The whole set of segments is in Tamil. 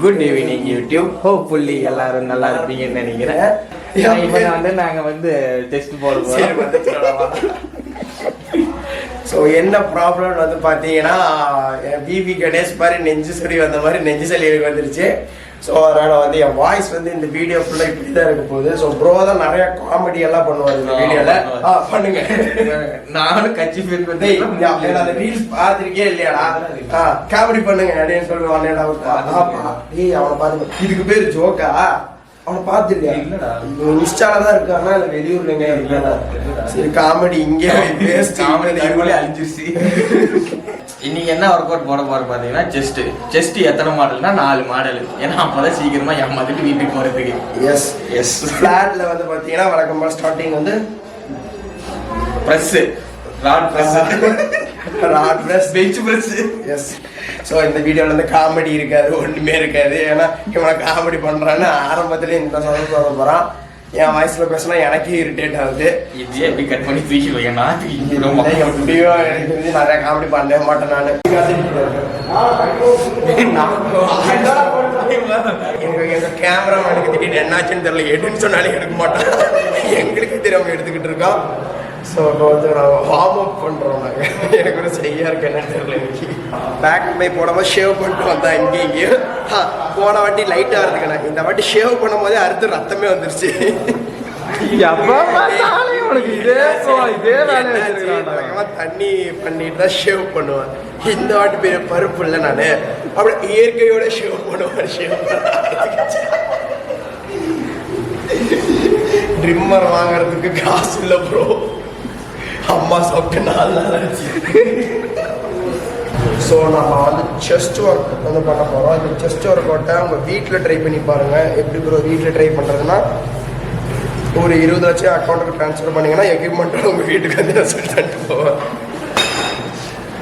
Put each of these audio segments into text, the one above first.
Good evening YouTube. ஹோப்ஃபுல்லி எல்லாரும் நல்லா இருப்பீங்கன்னு நினைக்கிறேன். இப்போ நாங்கள் வந்து டெஸ்ட் போட போகிறோம். ஸோ என்ன ப்ராப்ளம் வந்து பார்த்தீங்கன்னா பிபி கணேஷ் மாதிரி நெஞ்சு சளி வந்த மாதிரி நெஞ்சு சளி வந்துருச்சு. ஸோ அதனால் வந்து என் வாய்ஸ் வந்து இந்த வீடியோ ஃபுல்லாக இப்படி தான் இருக்க போகுது. ஸோ ப்ரோ தான் நிறைய காமெடி எல்லாம் பண்ணுவார் இந்த வீடியோவில். பண்ணுங்க. நானும் கட்சி ஃபீல் பண்ணி அந்த ரீல்ஸ் பார்த்துருக்கே இல்லையாடா, காமெடி பண்ணுங்க அப்படின்னு சொல்லுவான். அவனை பார்த்து இதுக்கு பேர் ஜோக்கா? அவனை பார்த்துருக்கேன். இன்ஸ்டால தான் இருக்கானா இல்லை வெளியூர்லங்க இருக்கானா? சரி காமெடி இங்கே அழிஞ்சிருச்சு. இன்னைக்கு என்ன ஒர்க் அவுட் போட போற பாத்தீங்கன்னா செஸ்ட் எத்தனை மாடல்னா 4 மாடல். ஏன்னா அப்பதான் சீக்கிரமா ஏமாத்திட்டு வீட்டுக்கு போறதுக்கு. எஸ் எஸ் ஃபிளாட்ல வந்து பாத்தீங்கன்னா வழக்கமா ஸ்டார்டிங் வந்து press, rod press, bench press. Yes. So இந்த வீடியோவில் வந்து காமெடி இருக்காது, ஒன்றுமே இருக்காது. ஏன்னா இவனை காமெடி பண்ணுறான்னு ஆரம்பத்துலேயே இந்த சதவீதம் சொல்ல போகிறான். என் வயசுல பேசினா எனக்கே இரிட்டேட் ஆகுது. இதே எப்படி கட் பண்ணி தூக்கி வைக்கனா எப்படியோ எனக்கு தெரிஞ்சு நிறைய காமெடி பண்ணவே மாட்டேன் நான். எங்க கேமராமேனுக்கு திடீர்னு என்னாச்சுன்னு தெரியல, எடுன்னு சொன்னாலே எடுக்க மாட்டான். எங்களுக்கு தெரியாம எடுத்துக்கிட்டு இருக்கோம். ஸோ இப்போ வந்து நாங்கள் வார்ம் அப் பண்ணுறோம். நாங்கள் எனக்கு ஒரு சரியாக இருக்கு என்னன்னு தெரியல. இன்னைக்கு பேக் மை போடாமல் ஷேவ் பண்ணிட்டு வந்தேன் இங்கேயும். போன வாட்டி லைட்டாக இருக்குண்ணா, இந்த வாட்டி ஷேவ் பண்ணும் போதே அடுத்து ரத்தமே வந்துருச்சு. தண்ணி பண்ணிட்டு தான் ஷேவ் பண்ணுவேன். இந்த வாட்டி பெரிய பருப்பு இல்லை, நான் அப்படி இயற்கையோட ஷேவ் பண்ணுவேன். ஷேவ் ட்ரிம்மர் வாங்குறதுக்கு காசு இல்லை ப்ரோ. அம்மா சாப்பிட்டு 4 நாள் ஆச்சு. ஸோ நம்ம வந்து செஸ்ட் ஒர்க் வந்து பண்ண போகிறோம். இந்த செஸ்ட் ஒர்க் அவுட்டை உங்கள் வீட்டில் ட்ரை பண்ணி பாருங்கள். எப்படி ப்ரோ வீட்டில் ட்ரை பண்ணுறதுன்னா, ஒரு 20 லட்சம் அக்கௌண்ட்டுக்கு ட்ரான்ஸ்ஃபர் பண்ணிங்கன்னா எக்யூப்மெண்ட்டோட உங்கள் வீட்டுக்கு வந்து நான் சொல்லி தட்டு போவேன்.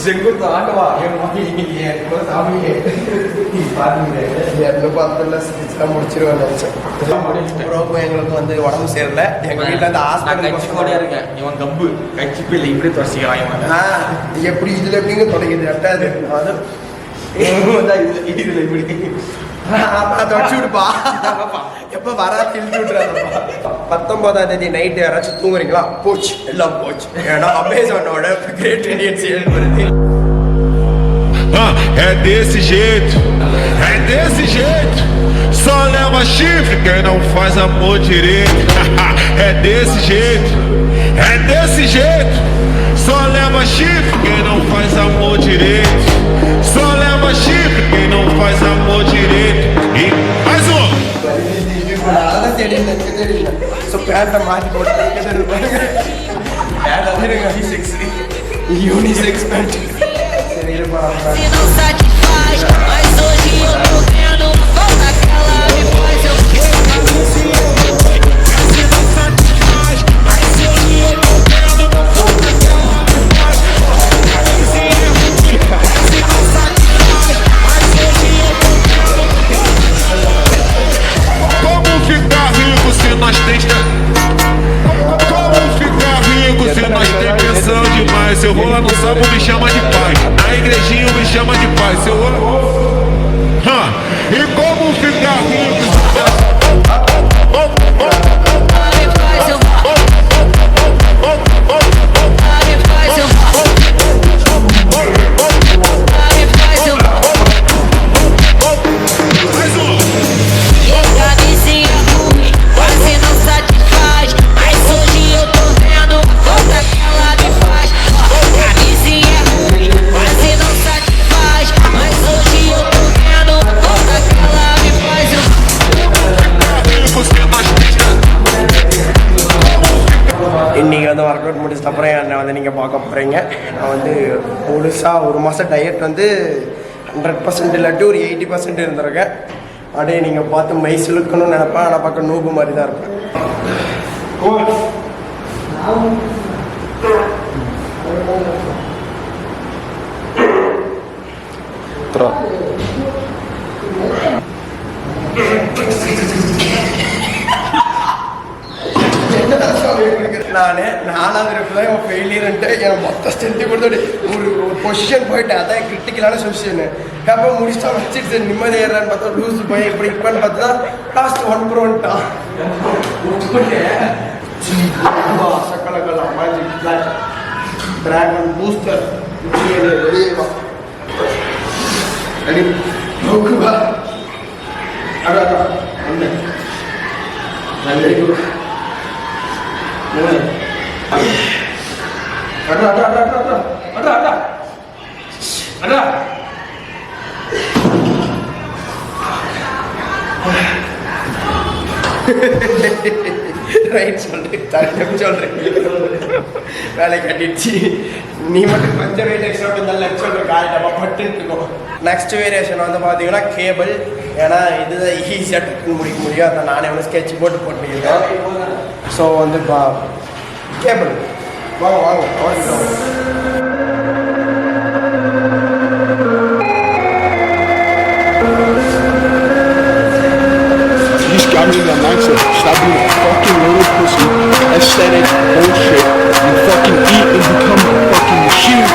செங்குத்து ஆட்டவா முடிச்சிருவேன் நினைச்சேன். எங்களுக்கு வந்து உடம்பு சேரல. எங்க வீட்டுல இருந்து ஹாஸ்பிட்டல் இருக்கேன். இவன் கம்பு கட்சி பிள்ளை இப்படி துவச்சிக்கிறான். எப்படி இதுல எப்படிங்க தொடங்குது? அட்டாது இதுல இப்படி தொடச்சு விடுப்பா. எப்ப வரா திழிச்சு விட்டுறாருப்பா. 19ஆம் தேதி நைட்டு யாராச்சும் தூங்குறீங்களா? போச்சு, எல்லாம் போச்சு. ஏன்னா அமேசானோட கிரேட் இந்தியன் சேல் வருது. É desse jeito, é desse jeito. Só leva chifre quem não faz amor direito. É desse jeito, é desse jeito. Só leva chifre quem não faz amor direito. Só leva chifre quem não faz amor direito. E mais um. So பேண்ட மாத்தி போட்டு யூனிசெக்ஸ் பேண்ட். சரி இருப்பா. Se eu vou lá no sábado me chama de pai, na igrejinha me chama de pai. Se eu vou... E como ficar rico? இன்றைக்கி வந்து ஒர்க் அவுட் முடிச்ச அப்புறம் என்னை வந்து நீங்கள் பார்க்க போகிறீங்க. நான் வந்து முழுசாக 1 மாதம் டயட் வந்து 100% இல்லாட்டி ஒரு 80% இருந்திருக்கேன். அப்படியே நீங்கள் பார்த்து மை சிலுக்கணும்னு நினைப்பேன். ஆனால் பார்க்க நூபு மாதிரி தான் இருப்பேன். என்ன நாலாவது ரவுண்ட் தான் ஃபெயிலியர்ன்ட்டு எனக்கு மொத்த ஸ்ட்ரென்த்து கொடுத்துட்டு ஒரு பொசிஷன் போயிட்டேன். அதான் கிரிட்டிக்கலான பொசிஷனு. அப்போ முடிச்சா வச்சுட்டு நிம்மதி ஏறான்னு பார்த்தா லூஸ் போய் இப்படி இப்போன்னு பார்த்தா லாஸ்ட் 1 ப்ரோன்ட்டான். சக்கலக்கெல்லாம் மேஜிக் டிராகன் பூஸ்டர் வெளியே வா அடி நோக்குவா அடா நல்ல நல்ல அடா அடா அடா அடா அடா அடா அடா ரைட் சொல்றேன் வேலை கட்டிடுச்சு. நீ மட்டும் கொஞ்சம் வெயிட் எக்ஸ்ட்ரா இருந்தாலும் லெஃப்ட் ஷோல்டர் கால் டப்பா பட்டுன்னு இருக்கும். நெக்ஸ்ட் வேரியேஷன் வந்து பார்த்தீங்கன்னா கேபிள். ஏன்னா இதுதான் ஈஸியாக டக்குன்னு முடிக்க முடியும். அதை நானே வந்து ஸ்கெட்ச் போட்டுருக்கேன். ஸோ வந்து கேபிள் வாங்க வாங்க Got me in that mindset. Stop being a fucking little pussy, aesthetic bullshit, and fucking eat and become a fucking machine.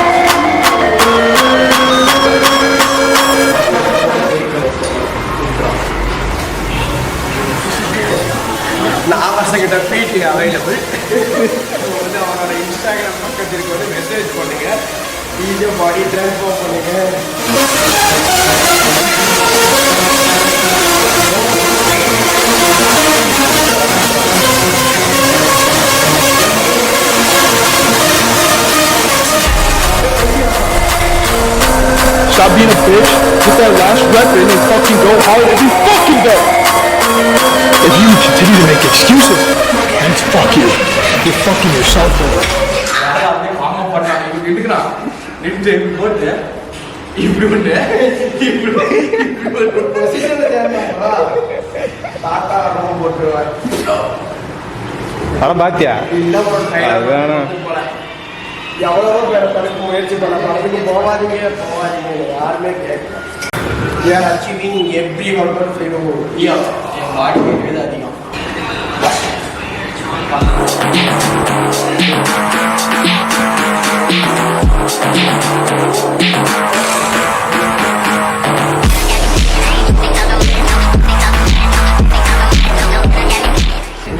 நான் பசங்கிட்ட ஃபீட்டு அவைலபிள். வந்து அவனோட இன்ஸ்டாகிராம் பக்கத்திற்கு வந்து மெசேஜ் பண்ணுங்க. வீடியோ பாடி ட்ரான்ஸ்ஃபார்ம் பண்ணுங்க. Stop being a bitch, get that last rep in and fucking go hard every fucking day. If you continue to make excuses, then fuck you. You're fucking yourself over. படம் பாத்தியா? எவ்வளவோ பேரை படத்துக்கு முயற்சி பண்ண படத்துக்கு போகாதீங்க யாருமே கேட்கல. ஏன் அச்சீவிங் எவ்ரி ஒன் ஃப்ரீடம் என் பாடி கேட்கறது அதிகம்.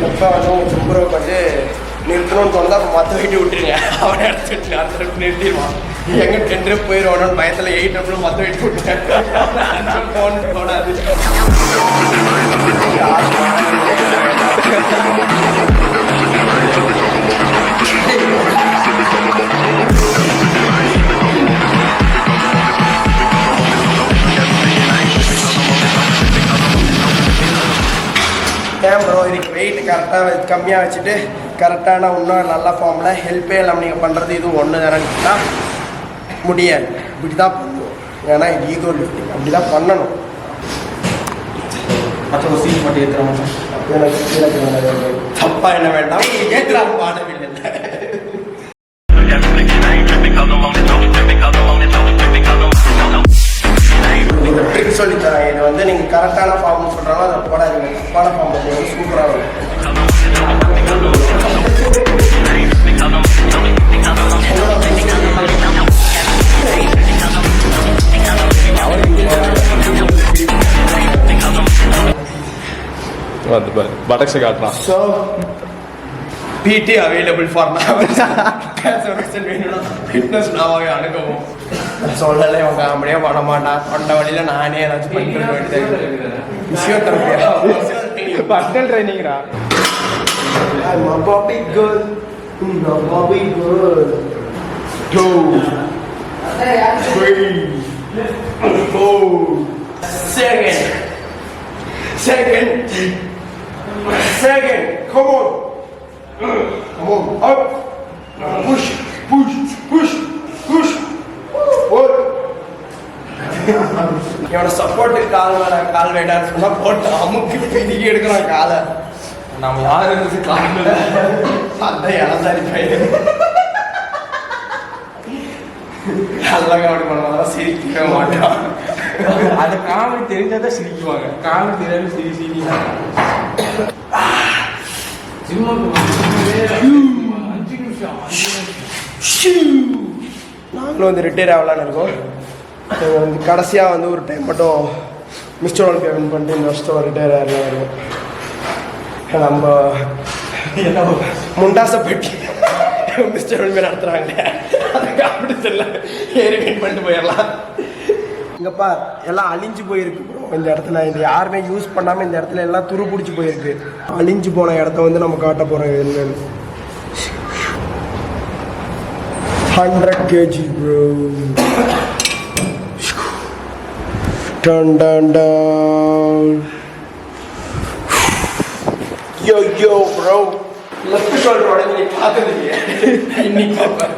எப்போ வந்து துப்புரவு வந்து நிறுத்தணும்னு தோணுது. அப்போ மற்ற வெயிட்டு விட்டுருங்க. அவனை எடுத்துட்டு அடுத்த ரெப்பு நிறுத்திடுவான். எங்கே 10 ரெப் போயிடுவானு பயத்தில் 8 ரெப்பில் மற்ற வெயிட்டு விட்டுருக்கேன். போன்னு தோணாது. ஏன் ப்ரோ இதுக்கு வெயிட் கரெக்டாக கம்மியாக வச்சுட்டு கரெக்டான இன்னும் நல்ல ஃபார்மில் ஹெல்ப்பே இல்லாமல் நீங்கள் பண்ணுறது இது ஒன்று தானேன்னா முடியாது. இப்படி தான் பண்ணுவோம். ஏன்னா இது ஈகோ லிஃப்டிங் அப்படி தான் பண்ணணும். மற்ற ஒரு சீட் மட்டும் ஏற்றுறோம். எனக்கு தப்பாக என்ன வேண்டாம் ஏற்றுறாங்க பாடவில்லை. நீங்கள் ட்ரிக் சொல்லித்தரேன். இது வந்து நீங்கள் கரெக்டான ஃபார்ம்னு சொல்கிறாங்க அதை போடாதீங்க. தப்பான ஃபார்ம் வந்து சூப்பராக வரும். பட்டக்ஸை காட்டுறான். So PT available for now. வேணும்னா ஃபிட்னஸ் நாவாகவே அணுகவும் சொல்லலை. அவங்க அப்படியே பண்ண மாட்டான். கொண்ட வழியில் நானே ஏதாச்சும் பண்ணிட்டு வேண்டியது. ஃபிசியோதெரபியா personal ட்ரைனிங்ரா. I'm a Bobby girl. Bobby girl. Go. 3, 4. Second. Come on. Up. Push. என்னோட சப்போர்ட்டு கால் வேண்டான்னு சொன்னா போட்டு அமுக்கு பிடிக்கி எடுக்கணும் காலை. நம்ம யாரு காரணம் அதான் இளந்தாரி பையன். நல்லா காமெடி பண்ணுவாங்க. சிரிக்கவே மாட்டான். அது காமெடி தெரிஞ்சாதான் சிரிக்குவாங்க. காமெடி தெரியாது சிரிக்கலாம். நாங்களும் வந்து ரிட்டையர் ஆகலான்னு இருக்கோம். நாங்கள் வந்து கடைசியாக வந்து ஒரு டைம் மட்டும் மிஸ்டர் ஒலிம்பியா வின் பண்ணிட்டு இந்த வருஷம் ரிட்டையர் ஆகலாம் இருக்கும். நம்ம முண்டாசப்பட்டி மிஸ்டர் ஒலிம்பியா நடத்துகிறாங்களே அந்த காம்படிஷனில் ஏறி வின் பண்ணிட்டு போயிடலாம். இங்கப்பா எல்லாம் அழிஞ்சு போயிருக்கு ப்ரோ. இந்த இடத்துல இது யாருமே யூஸ் பண்ணாமல் இந்த இடத்துல எல்லாம் துரு பிடிச்சி போயிருக்கு. அழிஞ்சு போன இடத்த வந்து நம்ம காட்ட போகிறோம். என்னன்னு 100 kg bro. Dun dun dun. Yo bro. Left shoulder உடனே பார்த்ததில்லையே. இன்னைக்கு பாப்பேன்.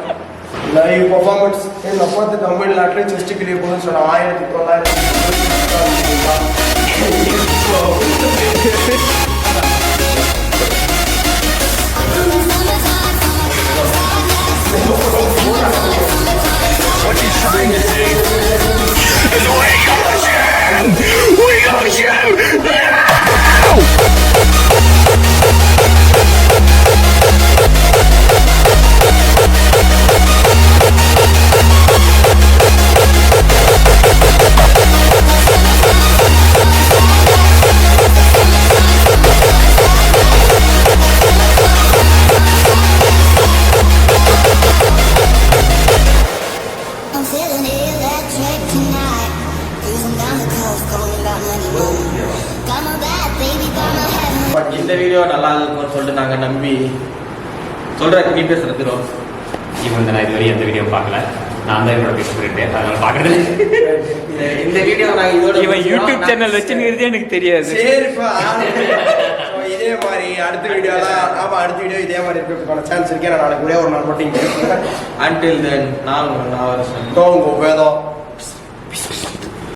லைவ் பெர்ஃபார்மன்ஸ் எங்க அப்பாத்து தமிழ்நாட்டில் செஸ்ட் கிளியர் பண்ணு சொன்ன 1900 இந்த வீடியோ நல்லா இருக்கும்னு சொல்லிட்டு நாங்கள் நம்பி சொல்கிறேன். நீ பேசுகிறது இவன் நான் இதுவரை எந்த வீடியோ பார்க்கல. நான் தான் இவரோட பேச போயிட்டேன், அதனால பார்க்கறது. இந்த வீடியோ நான் இதோட இவன் யூடியூப் சேனல் வச்சுன்னு எனக்கு தெரியாது. சரிப்பா. இதே மாதிரி அடுத்த வீடியோ இதே மாதிரி இருக்கிறதுக்கான சான்ஸ் இருக்கேன். நான் நாளைக்கு ஒரே ஒரு நாள் போட்டிங்க. அன்டில் தென் நான் வருஷம் வேதம்